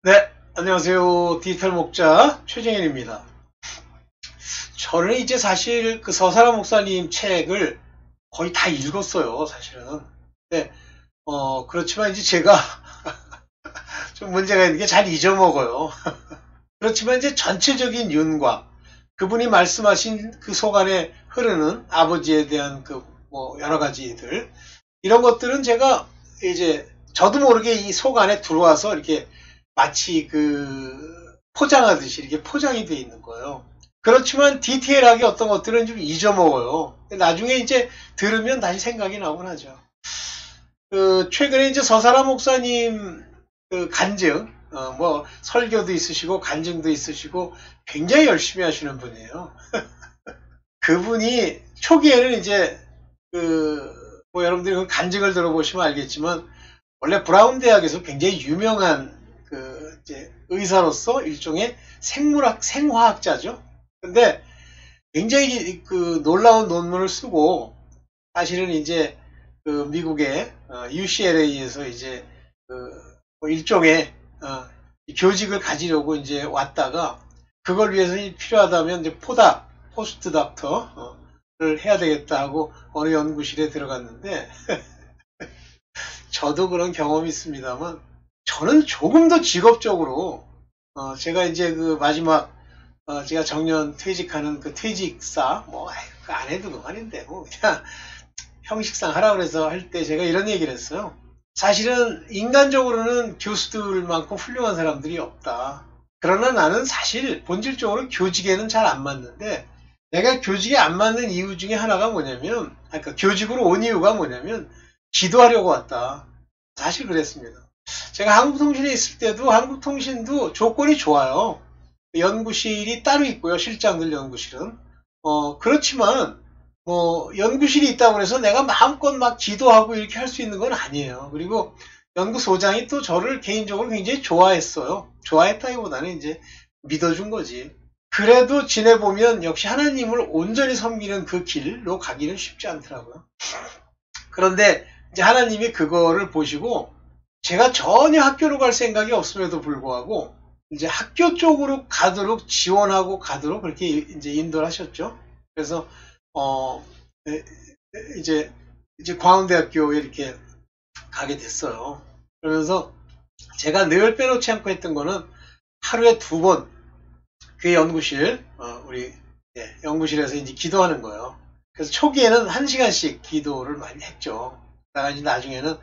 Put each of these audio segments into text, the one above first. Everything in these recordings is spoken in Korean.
네, 안녕하세요. 디지털 목자 최정현입니다. 저는 이제 사실 그 서사라 목사님 책을 거의 다 읽었어요, 사실은. 네, 그렇지만 이제 제가 좀 문제가 있는 게 잘 잊어먹어요. 그렇지만 이제 전체적인 윤곽, 그분이 말씀하신 그 속 안에 흐르는 아버지에 대한 그 뭐 여러 가지들, 이런 것들은 제가 이제 저도 모르게 이 속 안에 들어와서 이렇게 마치 그 포장하듯이 이렇게 포장이 돼 있는 거예요. 그렇지만 디테일하게 어떤 것들은 좀 잊어먹어요. 나중에 이제 들으면 다시 생각이 나곤 하죠. 그 최근에 이제 서사라 목사님 그 간증, 뭐 설교도 있으시고 간증도 있으시고 굉장히 열심히 하시는 분이에요. 그분이 초기에는 이제 그 뭐 여러분들이 그 간증을 들어보시면 알겠지만 원래 브라운 대학에서 굉장히 유명한 그 이제 의사로서 일종의 생화학자죠. 근데 굉장히 그 놀라운 논문을 쓰고 사실은 이제 그 미국의 UCLA에서 이제 그뭐 일종의 교직을 가지려고 이제 왔다가 그걸 위해서 필요하다면 이제 포스트 닥터를 해야 되겠다 하고 어느 연구실에 들어갔는데 저도 그런 경험이 있습니다만 저는 조금 더 직업적으로 제가 이제 그 마지막 제가 정년 퇴직하는 그 퇴직사 뭐 그 안 해도 그만인데 뭐 그냥 형식상 하라 그래서 할 때 제가 이런 얘기를 했어요. 사실은 인간적으로는 교수들만큼 훌륭한 사람들이 없다. 그러나 나는 사실 본질적으로 교직에는 잘 안 맞는데 내가 교직에 안 맞는 이유 중에 하나가 뭐냐면 그러니까 교직으로 온 이유가 뭐냐면 기도하려고 왔다. 사실 그랬습니다. 제가 한국통신에 있을 때도 한국통신도 조건이 좋아요. 연구실이 따로 있고요. 실장들 연구실은. 그렇지만 연구실이 있다고 해서 내가 마음껏 막 기도하고 이렇게 할 수 있는 건 아니에요. 그리고 연구소장이 또 저를 개인적으로 굉장히 좋아했어요. 좋아했다기보다는 이제 믿어준 거지. 그래도 지내보면 역시 하나님을 온전히 섬기는 그 길로 가기는 쉽지 않더라고요. 그런데 이제 하나님이 그거를 보시고 제가 전혀 학교로 갈 생각이 없음에도 불구하고 이제 학교 쪽으로 가도록 지원하고 가도록 그렇게 이제 인도를 하셨죠. 그래서 이제 광운대학교에 이렇게 가게 됐어요. 그러면서 제가 늘 빼놓지 않고 했던 거는 하루에 2번 그 연구실 우리 연구실에서 이제 기도하는 거예요. 그래서 초기에는 1시간씩 기도를 많이 했죠. 그러다가 이제 나중에는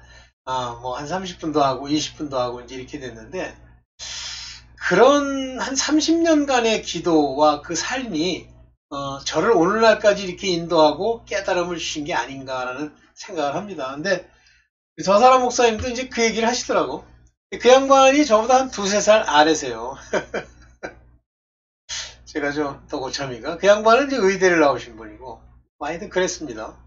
뭐 한 30분도 하고 20분도 하고 이제 이렇게 됐는데 그런 한 30년간의 기도와 그 삶이 저를 오늘날까지 이렇게 인도하고 깨달음을 주신 게 아닌가라는 생각을 합니다. 근데 저사람 목사님도 이제 그 얘기를 하시더라고. 그 양반이 저보다 한 2~3살 아래세요. 제가 좀 더 고참이가. 그 양반은 이제 의대를 나오신 분이고, 하여튼 그랬습니다.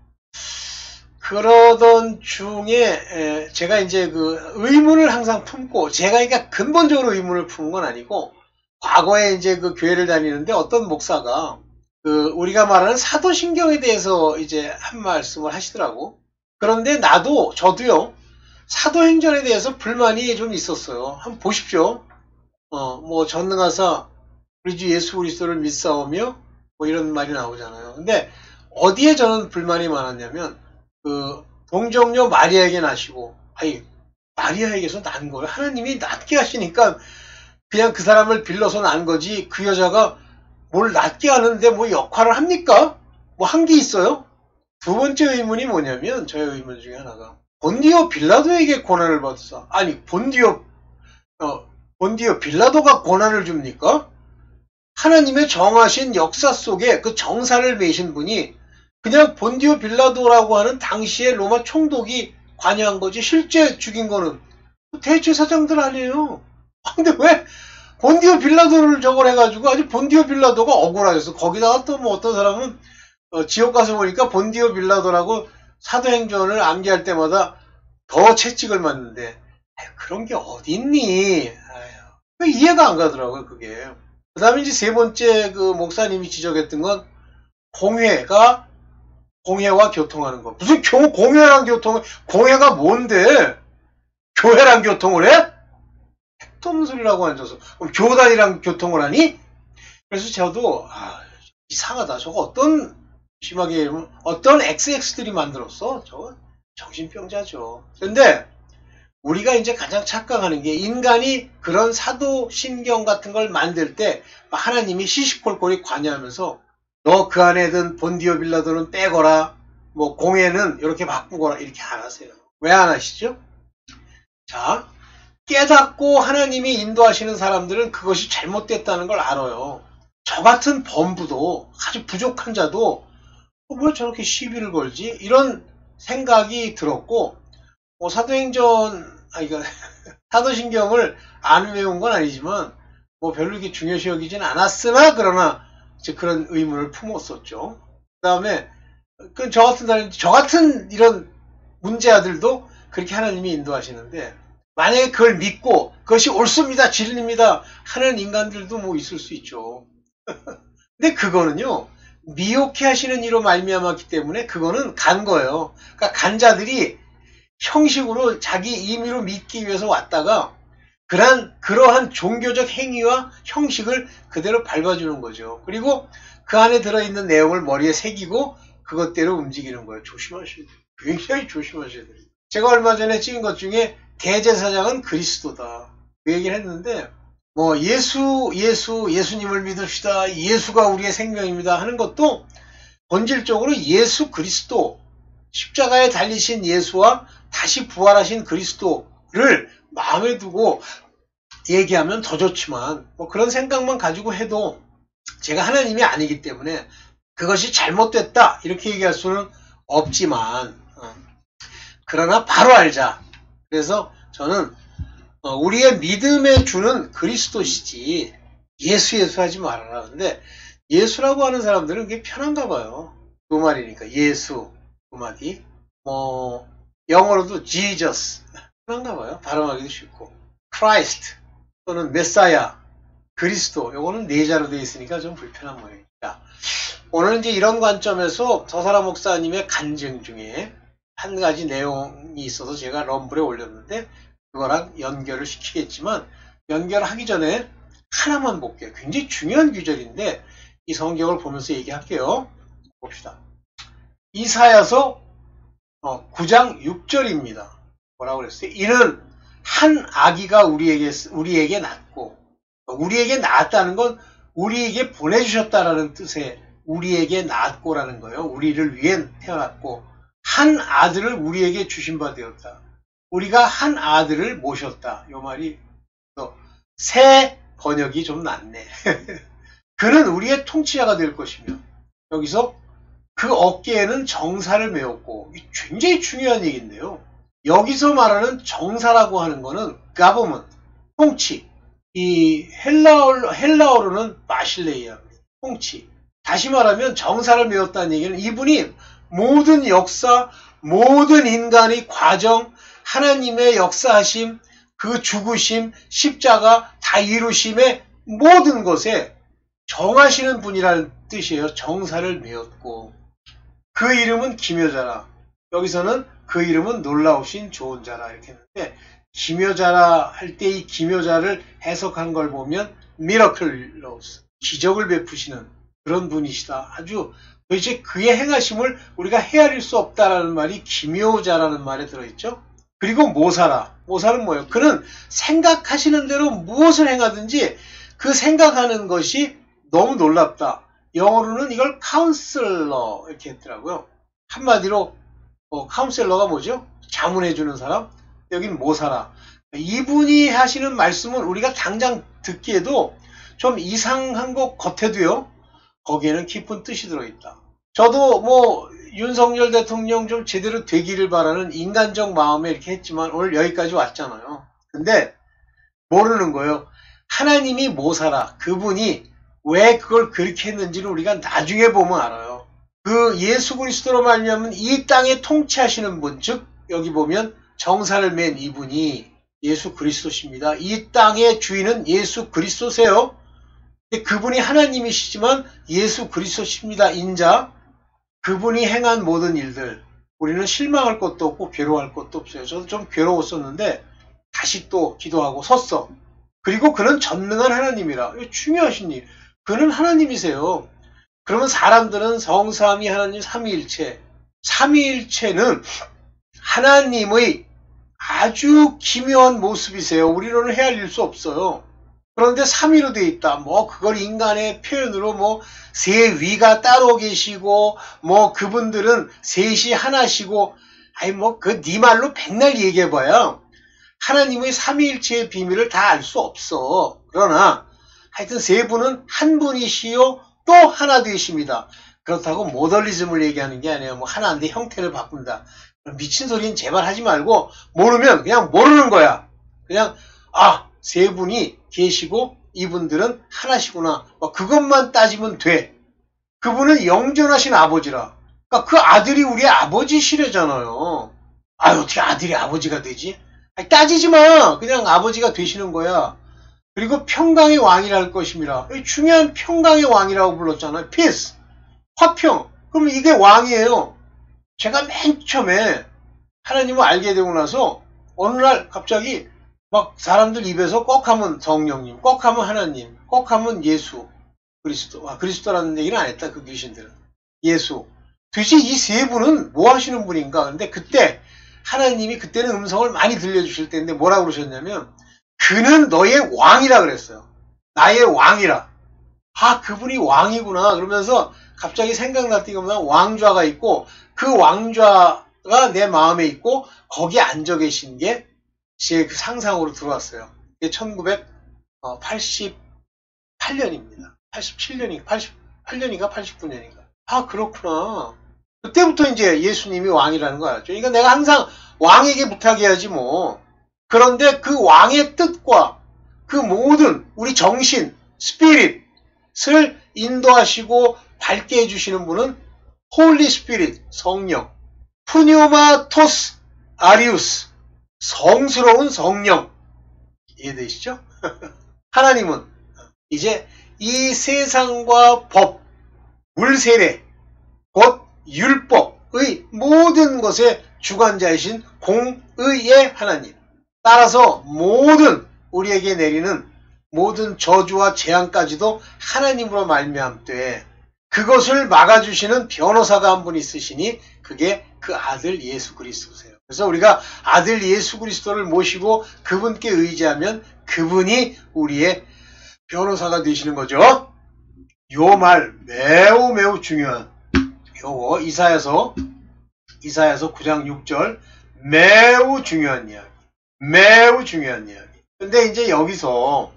그러던 중에 제가 이제 그 의문을 항상 품고 제가 그러니까 근본적으로 의문을 품은 건 아니고 과거에 이제 그 교회를 다니는데 어떤 목사가 그 우리가 말하는 사도신경에 대해서 이제 한 말씀을 하시더라고. 그런데 저도요 사도행전에 대해서 불만이 좀 있었어요. 한번 보십시오. 뭐 전능하사 우리 주 예수 그리스도를 믿사오며 뭐 이런 말이 나오잖아요. 근데 어디에 저는 불만이 많았냐면 그 동정녀 마리아에게 나시고 마리아에게서 난 거예요. 하나님이 낫게 하시니까 그냥 그 사람을 빌려서 난 거지 그 여자가 뭘 낫게 하는데 뭐 역할을 합니까? 뭐 한 게 있어요? 2번째 의문이 뭐냐면 저의 의문 중에 하나가 본디오 빌라도에게 고난을 받으사 본디오 빌라도가 고난을 줍니까? 하나님의 정하신 역사 속에 그 정사를 매신 분이 그냥 본디오 빌라도라고 하는 당시의 로마 총독이 관여한 거지 실제 죽인 거는 대제사장들 아니에요. 근데 왜 본디오 빌라도를 저걸 해가지고 아주 본디오 빌라도가 억울하겠어. 거기다가 또 뭐 어떤 사람은 지옥 가서 보니까 본디오 빌라도라고 사도행전을 암기할 때마다 더 채찍을 맞는데 그런 게 어딨니? 이해가 안 가더라고요 그게. 그 다음에 이제 3번째 그 목사님이 지적했던 건 공회와 교통하는 거. 무슨 공회랑 교통을, 공회가 뭔데? 교회랑 교통을 해? 끝도 없는 소리라고 앉아서. 그럼 교단이랑 교통을 하니? 그래서 저도 이상하다. 저거 심하게 어떤 XX들이 만들었어? 저거 정신병자죠. 근데 우리가 이제 가장 착각하는 게 인간이 그런 사도신경 같은 걸 만들 때 하나님이 시시콜콜이 관여하면서 너 그 안에 든 본디오 빌라도는 빼거라, 뭐 공예는 이렇게 바꾸거라 이렇게 안 하세요. 왜 안 하시죠? 자, 깨닫고 하나님이 인도하시는 사람들은 그것이 잘못됐다는 걸 알아요. 저 같은 범부도 아주 부족한 자도 왜 저렇게 시비를 걸지? 이런 생각이 들었고 사도신경을 안 외운 건 아니지만 뭐 별로 이렇게 중요시 여기진 않았으나 그러나 이제 그런 의문을 품었었죠. 그 다음에 저 같은 이런 문제아들도 그렇게 하나님이 인도하시는데 만약에 그걸 믿고 그것이 옳습니다, 진리입니다 하는 인간들도 뭐 있을 수 있죠. 근데 그거는요 미혹해 하시는 이로 말미암았기 때문에 그거는 간 거예요. 그러니까 간자들이 형식으로 자기 임의로 믿기 위해서 왔다가 그러한 종교적 행위와 형식을 그대로 밟아주는 거죠. 그리고 그 안에 들어있는 내용을 머리에 새기고 그것대로 움직이는 거예요. 조심하셔야 돼요. 굉장히 조심하셔야 돼요. 제가 얼마 전에 찍은 것 중에 대제사장은 그리스도다 그 얘기를 했는데 뭐 예수님을 믿읍시다, 예수가 우리의 생명입니다 하는 것도 본질적으로 예수 그리스도, 십자가에 달리신 예수와 다시 부활하신 그리스도를 마음에 두고 얘기하면 더 좋지만 뭐 그런 생각만 가지고 해도 제가 하나님이 아니기 때문에 그것이 잘못됐다 이렇게 얘기할 수는 없지만 그러나 바로 알자. 그래서 저는 우리의 믿음의 주는 그리스도시지 예수 하지 말아라. 근데 예수라고 하는 사람들은 그게 편한가 봐요. 두 말이니까 예수 두 마디. 뭐 영어로도 Jesus 편한가 봐요. 발음하기도 쉽고 Christ 또는 메사야 그리스도 요거는 네자로 되어 있으니까 좀 불편한 모양입니다. 오늘 이제 이런 관점에서 서사라 목사님의 간증 중에 한 가지 내용이 있어서 제가 럼블에 올렸는데 그거랑 연결을 시키겠지만 연결하기 전에 하나만 볼게요. 굉장히 중요한 구절인데 이 성경을 보면서 얘기할게요. 봅시다. 이사야서 9장 6절입니다. 뭐라고 그랬어요? 이는 한 아기가 우리에게 낳고 우리에게 낳았다는 건 우리에게 보내주셨다라는 뜻의 우리에게 낳았고라는 거예요. 우리를 위해 태어났고 한 아들을 우리에게 주신 바 되었다. 우리가 한 아들을 모셨다. 요 말이 새 번역이 좀 낫네. 그는 우리의 통치자가 될 것이며 여기서 그 어깨에는 정사를 메었고 굉장히 중요한 얘기인데요. 여기서 말하는 정사라고 하는 거는 government, 통치. 이 헬라어로는 바실레이아입니다. 통치. 다시 말하면 정사를 메웠다는 얘기는 이분이 모든 역사, 모든 인간의 과정, 하나님의 역사하심, 그 죽으심, 십자가 다 이루심의 모든 것에 정하시는 분이라는 뜻이에요. 정사를 메었고 그 이름은 기묘자라. 여기서는 그 이름은 놀라우신 좋은 자라 이렇게 했는데 기묘자라 할 때 이 기묘자를 해석한 걸 보면 미러클로스, 기적을 베푸시는 그런 분이시다. 아주 도대체 그의 행하심을 우리가 헤아릴 수 없다라는 말이 기묘자라는 말에 들어있죠. 그리고 모사라. 모사는 뭐예요? 그는 생각하시는 대로 무엇을 행하든지 그 생각하는 것이 너무 놀랍다. 영어로는 이걸 카운슬러 이렇게 했더라고요. 한마디로 카운셀러가 뭐죠? 자문해주는 사람. 여긴 모사라. 이분이 하시는 말씀은 우리가 당장 듣기에도 좀 이상한 것 같아도요. 거기에는 깊은 뜻이 들어있다. 저도 뭐 윤석열 대통령 좀 제대로 되기를 바라는 인간적 마음에 이렇게 했지만 오늘 여기까지 왔잖아요. 근데 모르는 거예요. 하나님이 모사라. 그분이 왜 그걸 그렇게 했는지를 우리가 나중에 보면 알아요. 그 예수 그리스도로 말미암은 이 땅에 통치하시는 분, 즉 여기 보면 정사를 맨 이분이 예수 그리스도십니다. 이 땅의 주인은 예수 그리스도세요. 그분이 하나님이시지만 예수 그리스도십니다. 인자. 그분이 행한 모든 일들 우리는 실망할 것도 없고 괴로워할 것도 없어요. 저도 좀 괴로웠었는데 다시 또 기도하고 섰어. 그리고 그는 전능한 하나님이라. 이거 중요하신 일. 그는 하나님이세요. 그러면 사람들은 성삼위 하나님 삼위일체. 삼위일체는 하나님의 아주 기묘한 모습이세요. 우리로는 헤아릴 수 없어요. 그런데 삼위로 되어 있다. 뭐 그걸 인간의 표현으로 뭐 세 위가 따로 계시고 뭐 그분들은 셋이 하나시고 아니 뭐 그 네 말로 백날 얘기해봐야 하나님의 삼위일체의 비밀을 다 알 수 없어. 그러나 하여튼 세 분은 한 분이시요 또 하나 되십니다. 그렇다고 모더리즘을 얘기하는 게 아니에요. 뭐 하나인데 형태를 바꾼다. 미친 소리는 제발 하지 말고 모르면 그냥 모르는 거야. 그냥 세 분이 계시고 이분들은 하나시구나. 그것만 따지면 돼. 그분은 영존하신 아버지라. 그러니까 그 아들이 우리 아버지시래잖아요. 어떻게 아들이 아버지가 되지? 따지지 마. 그냥 아버지가 되시는 거야. 그리고 평강의 왕이랄 것임이라. 중요한 평강의 왕이라고 불렀잖아요. peace. 화평. 그럼 이게 왕이에요. 제가 맨 처음에 하나님을 알게 되고 나서 어느 날 갑자기 막 사람들 입에서 꼭 하면 성령님, 꼭 하면 하나님, 꼭 하면 예수, 그리스도. 그리스도라는 얘기는 안 했다. 그 귀신들은. 예수. 도대체 이 세 분은 뭐 하시는 분인가? 근데 그때 하나님이 그때는 음성을 많이 들려주실 때인데 뭐라고 그러셨냐면 그는 너의 왕이라 그랬어요. 나의 왕이라. 그분이 왕이구나. 그러면서 갑자기 생각날 때가 왕좌가 있고 그 왕좌가 내 마음에 있고 거기에 앉아 계신 게 제 그 상상으로 들어왔어요. 이게 1988년입니다. 87년인가 88년인가 89년인가. 그렇구나. 그때부터 이제 예수님이 왕이라는 거 알았죠. 그러니까 내가 항상 왕에게 부탁해야지 뭐. 그런데 그 왕의 뜻과 그 모든 우리 정신, 스피릿을 인도하시고 밝게 해주시는 분은 홀리 스피릿, 성령, 푸뉴마토스 아리우스, 성스러운 성령. 이해되시죠? 하나님은 이제 이 세상과 법, 물세례, 곧 율법의 모든 것의 주관자이신 공의의 하나님. 따라서 모든 우리에게 내리는 모든 저주와 재앙까지도 하나님으로 말미암되 그것을 막아주시는 변호사가 한 분 있으시니 그게 그 아들 예수 그리스도세요. 그래서 우리가 아들 예수 그리스도를 모시고 그분께 의지하면 그분이 우리의 변호사가 되시는 거죠. 요 말 매우 매우 중요한 요거 이사야서 9장 6절 매우 중요한 이야기. 매우 중요한 이야기. 근데 이제 여기서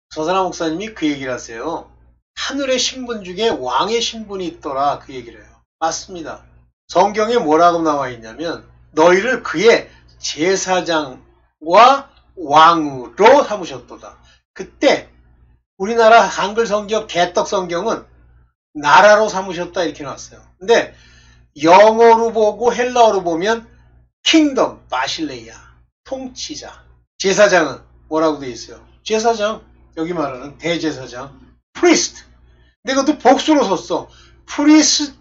서사나 목사님이 그 얘기를 하세요. 하늘의 신분 중에 왕의 신분이 있더라. 그 얘기를 해요. 맞습니다. 성경에 뭐라고 나와 있냐면 너희를 그의 제사장과 왕으로 삼으셨도다. 그때 우리나라 한글 성경 개떡 성경은 나라로 삼으셨다 이렇게 나왔어요. 근데 영어로 보고 헬라어로 보면 킹덤, 바실레이아, 통치자. 제사장은 뭐라고 되어 있어요? 제사장, 여기 말하는 대제사장, priest. 근데 그것도 복수로 썼어. priests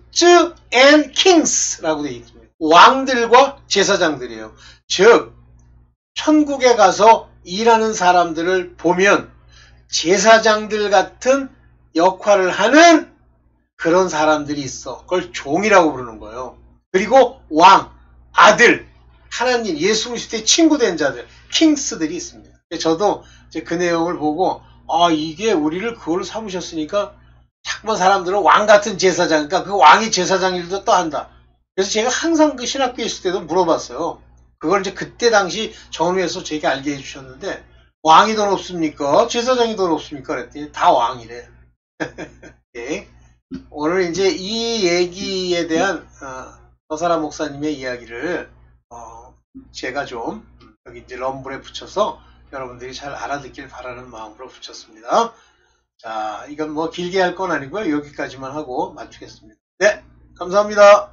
and kings라고 되어 있습니다. 왕들과 제사장들이에요. 즉 천국에 가서 일하는 사람들을 보면 제사장들 같은 역할을 하는 그런 사람들이 있어. 그걸 종이라고 부르는 거예요. 그리고 왕, 아들, 하나님, 예수 그리스도의 친구 된 자들, 킹스들이 있습니다. 저도 이제 그 내용을 보고 이게 우리를 그걸로 삼으셨으니까 자꾸만 사람들은 왕 같은 제사장, 그러니까 그 왕이 제사장 일도 또 한다. 그래서 제가 항상 그 신학교에 있을 때도 물어봤어요. 그걸 이제 그때 당시 전후에서 제게 알게 해주셨는데 왕이 더 높습니까? 제사장이 더 높습니까? 그랬더니 다 왕이래. 네. 오늘 이제 이 얘기에 대한 서사라 목사님의 이야기를 제가 좀 여기 이제 럼블에 붙여서 여러분들이 잘 알아듣길 바라는 마음으로 붙였습니다. 자, 이건 뭐 길게 할 건 아니고요. 여기까지만 하고 마치겠습니다. 네, 감사합니다.